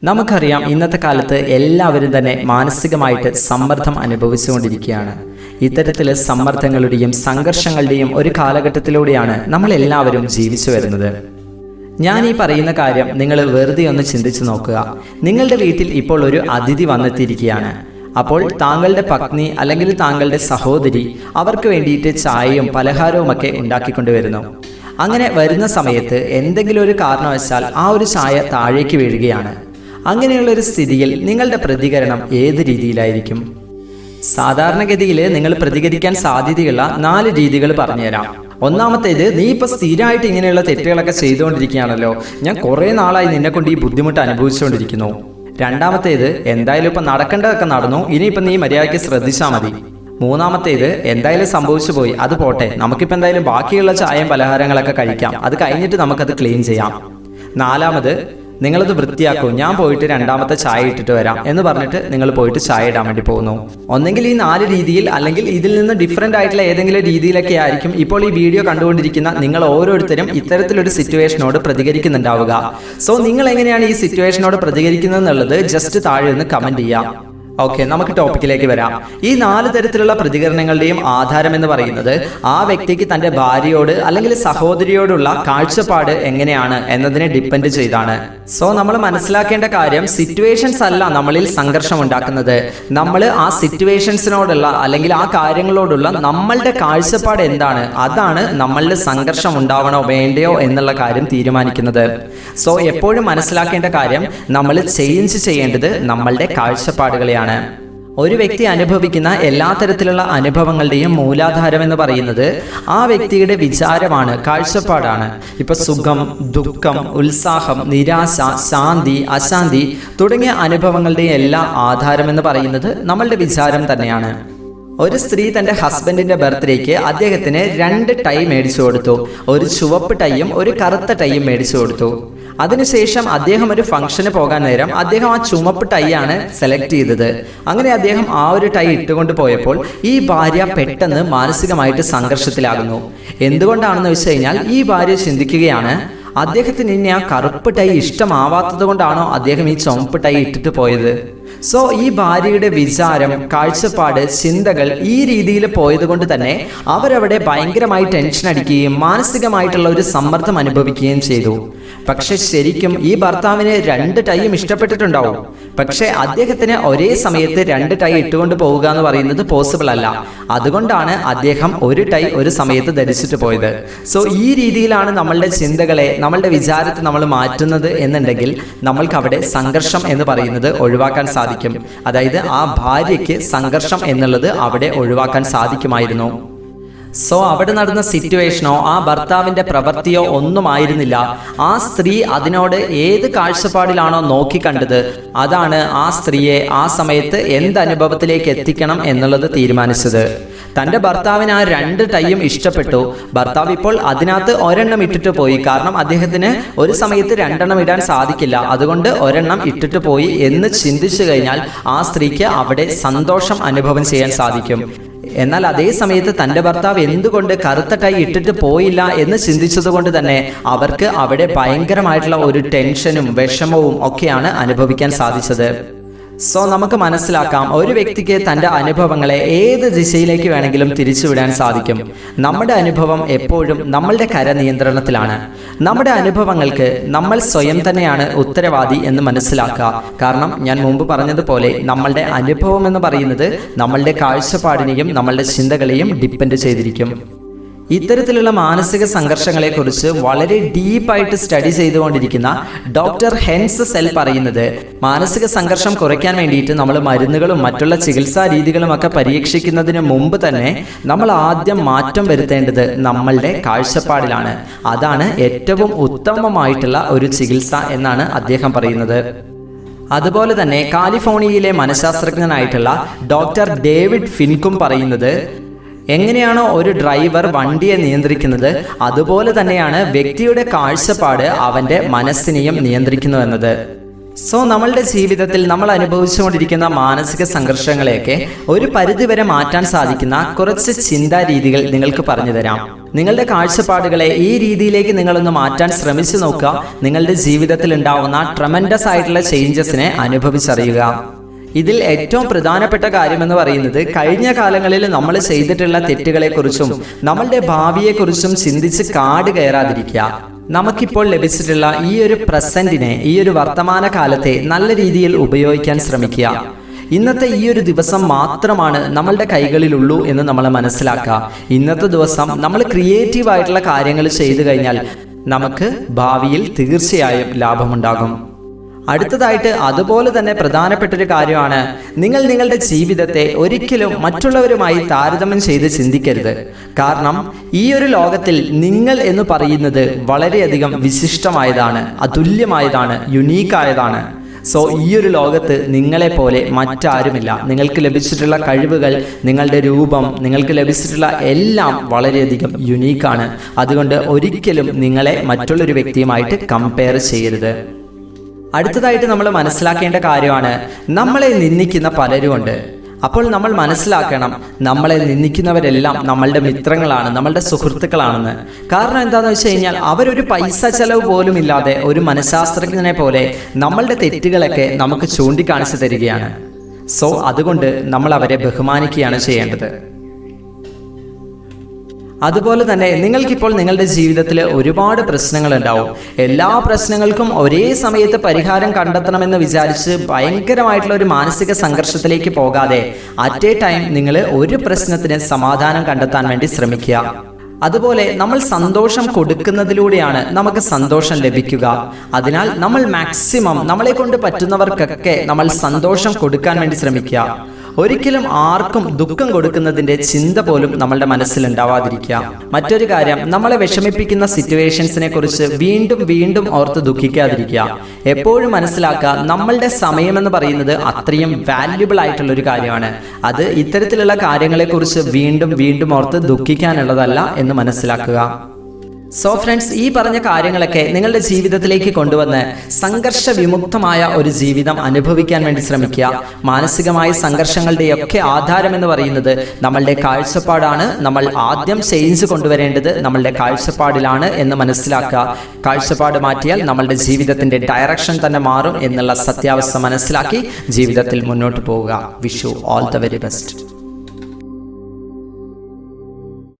നമുക്കറിയാം, ഇന്നത്തെ കാലത്ത് എല്ലാവരും തന്നെ മാനസികമായിട്ട് സമ്മർദ്ദം അനുഭവിച്ചുകൊണ്ടിരിക്കുകയാണ്. ഇത്തരത്തിലെ സമ്മർദ്ദങ്ങളുടെയും സംഘർഷങ്ങളുടെയും ഒരു കാലഘട്ടത്തിലൂടെയാണ് നമ്മൾ എല്ലാവരും ജീവിച്ചു വരുന്നത്. ഞാൻ ഈ പറയുന്ന കാര്യം നിങ്ങൾ വെറുതെ ഒന്ന് ചിന്തിച്ചു നോക്കുക. നിങ്ങളുടെ വീട്ടിൽ ഇപ്പോൾ ഒരു അതിഥി വന്നെത്തിയിരിക്കുകയാണ്. അപ്പോൾ താങ്കളുടെ പത്നി അല്ലെങ്കിൽ താങ്കളുടെ സഹോദരി അവർക്ക് വേണ്ടിയിട്ട് ചായയും പലഹാരവും ഒക്കെ ഉണ്ടാക്കിക്കൊണ്ടുവരുന്നു. അങ്ങനെ വരുന്ന സമയത്ത് എന്തെങ്കിലും ഒരു കാരണവശാൽ ആ ഒരു ചായ താഴേക്ക് വീഴുകയാണ്. അങ്ങനെയുള്ളൊരു സ്ഥിതിയിൽ നിങ്ങളുടെ പ്രതികരണം ഏത് രീതിയിലായിരിക്കും? സാധാരണഗതിയിൽ നിങ്ങൾ പ്രതികരിക്കാൻ സാധ്യതയുള്ള 4 രീതികൾ പറഞ്ഞുതരാം. ഒന്നാമത്തേത്, നീ ഇപ്പോൾ സ്ഥിരമായിട്ട് ഇങ്ങനെയുള്ള തെറ്റുകളൊക്കെ ചെയ്തുകൊണ്ടിരിക്കുകയാണല്ലോ, ഞാൻ കുറേ നാളായി നിന്നെ കൊണ്ട് ഈ ബുദ്ധിമുട്ട് അനുഭവിച്ചുകൊണ്ടിരിക്കുന്നു. രണ്ടാമത്തേത്, എന്തായാലും ഇപ്പം നടക്കേണ്ടതൊക്കെ നടന്നു, ഇനിയിപ്പം നീ മര്യാദയ്ക്ക് ശ്രദ്ധിച്ചാൽ മതി. മൂന്നാമത്തേത്, എന്തായാലും സംഭവിച്ചു പോയി, അത് പോട്ടെ, നമുക്കിപ്പോൾ എന്തായാലും ബാക്കിയുള്ള ചായയും പലഹാരങ്ങളൊക്കെ കഴിക്കാം, അത് കഴിഞ്ഞിട്ട് നമുക്കത് ക്ലീൻ ചെയ്യാം. നാലാമത്, നിങ്ങളത് വൃത്തിയാക്കൂ, ഞാൻ പോയിട്ട് രണ്ടാമത്തെ ചായ ഇട്ടിട്ട് വരാം എന്ന് പറഞ്ഞിട്ട് നിങ്ങൾ പോയിട്ട് ചായ ഇടാൻ വേണ്ടി പോകുന്നു. ഒന്നെങ്കിൽ ഈ 4 രീതിയിൽ, അല്ലെങ്കിൽ ഇതിൽ നിന്ന് ഡിഫറെൻ്റ് ആയിട്ടുള്ള ഏതെങ്കിലും രീതിയിലൊക്കെ ആയിരിക്കും ഇപ്പോൾ ഈ വീഡിയോ കണ്ടുകൊണ്ടിരിക്കുന്ന നിങ്ങൾ ഓരോരുത്തരും ഇത്തരത്തിലൊരു സിറ്റുവേഷനോട് പ്രതികരിക്കുന്നുണ്ടാവുക. സോ നിങ്ങൾ എങ്ങനെയാണ് ഈ സിറ്റുവേഷനോട് പ്രതികരിക്കുന്നത് എന്നുള്ളത് ജസ്റ്റ് താഴെ നിന്ന് കമൻറ്റ് ചെയ്യാം. ഓക്കെ, നമുക്ക് ടോപ്പിക്കിലേക്ക് വരാം. ഈ 4 തരത്തിലുള്ള പ്രതികരണങ്ങളുടെയും ആധാരം എന്ന് പറയുന്നത് ആ വ്യക്തിക്ക് തൻ്റെ ഭാര്യയോട് അല്ലെങ്കിൽ സഹോദരിയോടുള്ള കാഴ്ചപ്പാട് എങ്ങനെയാണ് എന്നതിനെ ഡിപ്പെൻഡ് ചെയ്താണ്. സോ നമ്മൾ മനസ്സിലാക്കേണ്ട കാര്യം, സിറ്റുവേഷൻസ് അല്ല നമ്മളിൽ സംഘർഷം ഉണ്ടാക്കുന്നത്. നമ്മൾ ആ സിറ്റുവേഷൻസിനോടുള്ള അല്ലെങ്കിൽ ആ കാര്യങ്ങളോടുള്ള നമ്മളുടെ കാഴ്ചപ്പാട് എന്താണ്, അതാണ് നമ്മളുടെ സംഘർഷം ഉണ്ടാവണോ വേണ്ടയോ എന്നുള്ള കാര്യം തീരുമാനിക്കുന്നത്. സോ എപ്പോഴും മനസ്സിലാക്കേണ്ട കാര്യം, നമ്മൾ ചേഞ്ച് ചെയ്യേണ്ടത് നമ്മളുടെ കാഴ്ചപ്പാടുകളെയാണ്. ഒരു വ്യക്തി അനുഭവിക്കുന്ന എല്ലാ തരത്തിലുള്ള അനുഭവങ്ങളുടെയും മൂലാധാരം എന്ന് പറയുന്നത് ആ വ്യക്തിയുടെ വിചാരമാണ്, കാഴ്ചപ്പാടാണ്. ഇപ്പൊ സുഖം, ദുഃഖം, ഉത്സാഹം, നിരാശ, ശാന്തി, അശാന്തി തുടങ്ങിയ അനുഭവങ്ങളുടെയും എല്ലാ ആധാരം എന്ന് പറയുന്നത് നമ്മളുടെ വിചാരം തന്നെയാണ്. ഒരു സ്ത്രീ തൻ്റെ ഹസ്ബൻഡിന്റെ ബർത്ത്ഡേക്ക് അദ്ദേഹത്തിന് 2 ടൈ മേടിച്ചു കൊടുത്തു. ഒരു ചുവപ്പ് ടൈയും ഒരു കറുത്ത ടൈയും മേടിച്ചു കൊടുത്തു. അതിനുശേഷം അദ്ദേഹം ഒരു ഫംഗ്ഷന് പോകാൻ നേരം അദ്ദേഹം ആ ചുവപ്പ് ടൈ ആണ് സെലക്ട് ചെയ്തത്. അങ്ങനെ അദ്ദേഹം ആ ഒരു ടൈ ഇട്ടുകൊണ്ട് പോയപ്പോൾ ഈ ഭാര്യ പെട്ടെന്ന് മാനസികമായിട്ട് സംഘർഷത്തിലാകുന്നു. എന്തുകൊണ്ടാണെന്ന് വെച്ച് കഴിഞ്ഞാൽ ഈ ഭാര്യ ചിന്തിക്കുകയാണ്, അദ്ദേഹത്തിന് ഇനി ആ കറുപ്പ് ടൈ ഇഷ്ടമാവാത്തത് കൊണ്ടാണോ അദ്ദേഹം ഈ ചുവപ്പ് ടൈ ഇട്ടിട്ട് പോയത്? സോ ഈ ഭാര്യയുടെ വിചാരം, കാഴ്ചപ്പാട്, ചിന്തകൾ ഈ രീതിയിൽ പോയത് കൊണ്ട് തന്നെ അവരവിടെ ഭയങ്കരമായി ടെൻഷൻ അടിക്കുകയും മാനസികമായിട്ടുള്ള ഒരു സമ്മർദ്ദം അനുഭവിക്കുകയും ചെയ്തു. പക്ഷെ ശരിക്കും ഈ ഭർത്താവിന് 2 ടൈയും ഇഷ്ടപ്പെട്ടിട്ടുണ്ടാവും. പക്ഷെ അദ്ദേഹത്തിന് ഒരേ സമയത്ത് 2 ടൈ ഇട്ടുകൊണ്ട് പോവുക എന്ന് പറയുന്നത് പോസിബിൾ അല്ല. അതുകൊണ്ടാണ് അദ്ദേഹം ഒരു ടൈ ഒരു സമയത്ത് ധരിച്ചിട്ട് പോയത്. സോ ഈ രീതിയിലാണ് നമ്മളുടെ ചിന്തകളെ, നമ്മളുടെ വിചാരത്തെ നമ്മൾ മാറ്റുന്നത് എന്നുണ്ടെങ്കിൽ നമ്മൾക്ക് അവിടെ സംഘർഷം എന്ന് പറയുന്നത് ഒഴിവാക്കാൻ സാധിക്കും. അതായത് ആ ഭാര്യയ്ക്ക് സംഘർഷം എന്നുള്ളത് അവിടെ ഒഴിവാക്കാൻ സാധിക്കുമായിരുന്നു. സോ അവിടെ നടന്ന സിറ്റുവേഷനോ ആ ഭർത്താവിൻ്റെ പ്രവൃത്തിയോ ഒന്നും ആയിരുന്നില്ല. ആ സ്ത്രീ അതിനോട് ഏത് കാഴ്ചപ്പാടിലാണോ നോക്കിക്കണ്ടത്, അതാണ് ആ സ്ത്രീയെ ആ സമയത്ത് എന്ത് അനുഭവത്തിലേക്ക് എത്തിക്കണം എന്നുള്ളത് തീരുമാനിച്ചത്. തൻ്റെ ഭർത്താവിന് ആ 2 ടൈയും ഇഷ്ടപ്പെട്ടു. ഭർത്താവ് ഇപ്പോൾ അതിനകത്ത് ഒരെണ്ണം ഇട്ടിട്ട് പോയി. കാരണം അദ്ദേഹത്തിന് ഒരു സമയത്ത് 2 എണ്ണം ഇടാൻ സാധിക്കില്ല. അതുകൊണ്ട് ഒരെണ്ണം ഇട്ടിട്ട് പോയി എന്ന് ചിന്തിച്ചു കഴിഞ്ഞാൽ ആ സ്ത്രീക്ക് അവിടെ സന്തോഷം അനുഭവം ചെയ്യാൻ സാധിക്കും. എന്നാൽ അതേ സമയത്ത് തൻ്റെ ഭർത്താവ് എന്തുകൊണ്ട് കറുത്ത ടൈ ഇട്ടിട്ട് പോയില്ല എന്ന് ചിന്തിച്ചത് കൊണ്ട് തന്നെ അവർക്ക് അവിടെ ഭയങ്കരമായിട്ടുള്ള ഒരു ടെൻഷനും വിഷമവും ഒക്കെയാണ് അനുഭവിക്കാൻ സാധിച്ചത്. സോ നമുക്ക് മനസ്സിലാക്കാം, ഒരു വ്യക്തിക്ക് തൻ്റെ അനുഭവങ്ങളെ ഏത് ദിശയിലേക്ക് വേണമെങ്കിലും തിരിച്ചുവിടാൻ സാധിക്കും. നമ്മുടെ അനുഭവം എപ്പോഴും നമ്മളുടെ കരനിയന്ത്രണത്തിലാണ്. നമ്മുടെ അനുഭവങ്ങൾക്ക് നമ്മൾ സ്വയം തന്നെയാണ് ഉത്തരവാദി എന്ന് മനസ്സിലാക്കുക. കാരണം ഞാൻ മുമ്പ് പറഞ്ഞതുപോലെ നമ്മളുടെ അനുഭവം എന്ന് പറയുന്നത് നമ്മളുടെ കാഴ്ചപ്പാടിനെയും നമ്മളുടെ ചിന്തകളെയും ഡിപ്പെൻഡ് ചെയ്തിരിക്കും. ഇത്തരത്തിലുള്ള മാനസിക സംഘർഷങ്ങളെക്കുറിച്ച് വളരെ ഡീപ്പായിട്ട് സ്റ്റഡി ചെയ്തുകൊണ്ടിരിക്കുന്ന ഡോക്ടർ ഹെൻസ് സെൽ പറയുന്നത്, മാനസിക സംഘർഷം കുറയ്ക്കാൻ വേണ്ടിയിട്ട് നമ്മൾ മരുന്നുകളും മറ്റുള്ള ചികിത്സാ രീതികളും ഒക്കെ പരീക്ഷിക്കുന്നതിന് മുമ്പ് തന്നെ നമ്മൾ ആദ്യം മാറ്റം വരുത്തേണ്ടത് നമ്മളുടെ കാഴ്ചപ്പാടിലാണ്. അതാണ് ഏറ്റവും ഉത്തമമായിട്ടുള്ള ഒരു ചികിത്സ എന്നാണ് അദ്ദേഹം പറയുന്നത്. അതുപോലെ തന്നെ കാലിഫോർണിയയിലെ മനഃശാസ്ത്രജ്ഞനായിട്ടുള്ള ഡോക്ടർ ഡേവിഡ് ഫിൻകും പറയുന്നത്, എങ്ങനെയാണോ ഒരു ഡ്രൈവർ വണ്ടിയെ നിയന്ത്രിക്കുന്നത്, അതുപോലെ തന്നെയാണ് വ്യക്തിയുടെ കാഴ്ചപ്പാട് അവൻ്റെ മനസ്സിനെയും നിയന്ത്രിക്കുന്നു എന്നത്. നമ്മളുടെ ജീവിതത്തിൽ നമ്മൾ അനുഭവിച്ചുകൊണ്ടിരിക്കുന്ന മാനസിക സംഘർഷങ്ങളെയൊക്കെ ഒരു പരിധിവരെ മാറ്റാൻ സാധിക്കുന്ന കുറച്ച് ചിന്താ രീതികൾ നിങ്ങൾക്ക് പറഞ്ഞു തരാം. നിങ്ങളുടെ കാഴ്ചപ്പാടുകളെ ഈ രീതിയിലേക്ക് നിങ്ങളൊന്ന് മാറ്റാൻ ശ്രമിച്ചു നോക്കുക. നിങ്ങളുടെ ജീവിതത്തിൽ ഉണ്ടാവുന്ന ട്രമൻഡസ് ആയിട്ടുള്ള ചേഞ്ചസിനെ അനുഭവിച്ചറിയുക. ഇതിൽ ഏറ്റവും പ്രധാനപ്പെട്ട കാര്യമെന്ന് പറയുന്നത് കഴിഞ്ഞ കാലങ്ങളിൽ നമ്മൾ ചെയ്തിട്ടുള്ള തെറ്റുകളെക്കുറിച്ചും നമ്മളുടെ ഭാവിയെക്കുറിച്ചും ചിന്തിച്ച് കാട് കയറാതിരിക്കുക. നമുക്കിപ്പോൾ ലഭിച്ചിട്ടുള്ള ഈ ഒരു പ്രസന്റിനെ, ഈ ഒരു വർത്തമാന കാലത്തെ നല്ല രീതിയിൽ ഉപയോഗിക്കാൻ ശ്രമിക്കുക. ഇന്നത്തെ ഈ ഒരു ദിവസം മാത്രമാണ് നമ്മളുടെ കൈകളിലുള്ളൂ എന്ന് നമ്മൾ മനസ്സിലാക്കുക. ഇന്നത്തെ ദിവസം നമ്മൾ ക്രിയേറ്റീവ് ആയിട്ടുള്ള കാര്യങ്ങൾ ചെയ്തു കഴിഞ്ഞാൽ നമുക്ക് ഭാവിയിൽ തീർച്ചയായും ലാഭമുണ്ടാകും. അടുത്തതായിട്ട് അതുപോലെ തന്നെ പ്രധാനപ്പെട്ടൊരു കാര്യമാണ്, നിങ്ങൾ നിങ്ങളുടെ ജീവിതത്തെ ഒരിക്കലും മറ്റുള്ളവരുമായി താരതമ്യം ചെയ്ത് ചിന്തിക്കരുത്. കാരണം ഈ ഒരു ലോകത്തിൽ നിങ്ങൾ എന്ന് പറയുന്നത് വളരെയധികം വിശിഷ്ടമായതാണ്, അതുല്യമായതാണ്, യുണീക്കായതാണ്. ഈ ഒരു ലോകത്ത് നിങ്ങളെപ്പോലെ മറ്റാരുമില്ല. നിങ്ങൾക്ക് ലഭിച്ചിട്ടുള്ള കഴിവുകൾ, നിങ്ങളുടെ രൂപം, നിങ്ങൾക്ക് ലഭിച്ചിട്ടുള്ള എല്ലാം വളരെയധികം യുണീക്കാണ്. അതുകൊണ്ട് ഒരിക്കലും നിങ്ങളെ മറ്റുള്ളൊരു വ്യക്തിയുമായിട്ട് കമ്പയർ ചെയ്യരുത്. അടുത്തതായിട്ട് നമ്മൾ മനസ്സിലാക്കേണ്ട കാര്യമാണ്, നമ്മളെ നിന്ദിക്കുന്ന പലരുമുണ്ട്. അപ്പോൾ നമ്മൾ മനസ്സിലാക്കണം, നമ്മളെ നിന്ദിക്കുന്നവരെല്ലാം നമ്മളുടെ മിത്രങ്ങളാണ്, നമ്മളുടെ സുഹൃത്തുക്കളാണെന്ന്. കാരണം എന്താണെന്ന് വെച്ച് കഴിഞ്ഞാൽ അവരൊരു പൈസ ചെലവ് പോലും ഇല്ലാതെ ഒരു മനഃശാസ്ത്രജ്ഞനെ പോലെ നമ്മളുടെ തെറ്റുകളൊക്കെ നമുക്ക് ചൂണ്ടിക്കാണിച്ചു തരികയാണ്. അതുകൊണ്ട് നമ്മൾ അവരെ ബഹുമാനിക്കുകയാണ് ചെയ്യേണ്ടത്. അതുപോലെ തന്നെ നിങ്ങൾക്കിപ്പോൾ നിങ്ങളുടെ ജീവിതത്തിൽ ഒരുപാട് പ്രശ്നങ്ങൾ ഉണ്ടാവും. എല്ലാ പ്രശ്നങ്ങൾക്കും ഒരേ സമയത്ത് പരിഹാരം കണ്ടെത്തണമെന്ന് വിചാരിച്ച് ഭയങ്കരമായിട്ടുള്ള ഒരു മാനസിക സംഘർഷത്തിലേക്ക് പോകാതെ അറ്റ് എ ടൈം നിങ്ങൾ ഒരു പ്രശ്നത്തിന് സമാധാനം കണ്ടെത്താൻ വേണ്ടി ശ്രമിക്കുക. അതുപോലെ നമ്മൾ സന്തോഷം കൊടുക്കുന്നതിലൂടെയാണ് നമുക്ക് സന്തോഷം ലഭിക്കുക. അതിനാൽ നമ്മൾ മാക്സിമം നമ്മളെ കൊണ്ട് പറ്റുന്നവർക്കൊക്കെ നമ്മൾ സന്തോഷം കൊടുക്കാൻ വേണ്ടി ശ്രമിക്കുക. ഒരിക്കലും ആർക്കും ദുഃഖം കൊടുക്കുന്നതിന്റെ ചിന്ത പോലും നമ്മളുടെ മനസ്സിൽ ഉണ്ടാവാതിരിക്കുക. മറ്റൊരു കാര്യം, നമ്മളെ വിഷമിപ്പിക്കുന്ന സിറ്റുവേഷൻസിനെ കുറിച്ച് വീണ്ടും വീണ്ടും ഓർത്ത് ദുഃഖിക്കാതിരിക്കുക. എപ്പോഴും മനസ്സിലാക്കുക, നമ്മളുടെ സമയമെന്ന് പറയുന്നത് അത്രയും വാല്യുബിൾ ആയിട്ടുള്ള ഒരു കാര്യമാണ്. അത് ഇത്തരത്തിലുള്ള കാര്യങ്ങളെക്കുറിച്ച് വീണ്ടും വീണ്ടും ഓർത്ത് ദുഃഖിക്കാനുള്ളതല്ല എന്ന് മനസ്സിലാക്കുക. ഫ്രണ്ട്സ്, ഈ പറഞ്ഞ കാര്യങ്ങളൊക്കെ നിങ്ങളുടെ ജീവിതത്തിലേക്ക് കൊണ്ടുവന്ന് സംഘർഷ വിമുക്തമായ ഒരു ജീവിതം അനുഭവിക്കാൻ വേണ്ടി ശ്രമിക്കുക. മാനസികമായ സംഘർഷങ്ങളുടെയൊക്കെ ആധാരം എന്ന് പറയുന്നത് നമ്മളുടെ കാഴ്ചപ്പാടാണ്. നമ്മൾ ആദ്യം ചേഞ്ച് കൊണ്ടുവരേണ്ടത് നമ്മളുടെ കാഴ്ചപ്പാടിലാണ് എന്ന് മനസ്സിലാക്കുക. കാഴ്ചപ്പാട് മാറ്റിയാൽ നമ്മളുടെ ജീവിതത്തിന്റെ ഡയറക്ഷൻ തന്നെ മാറും എന്നുള്ള സത്യാവസ്ഥ മനസ്സിലാക്കി ജീവിതത്തിൽ മുന്നോട്ട് പോവുക. Wish you all the very best.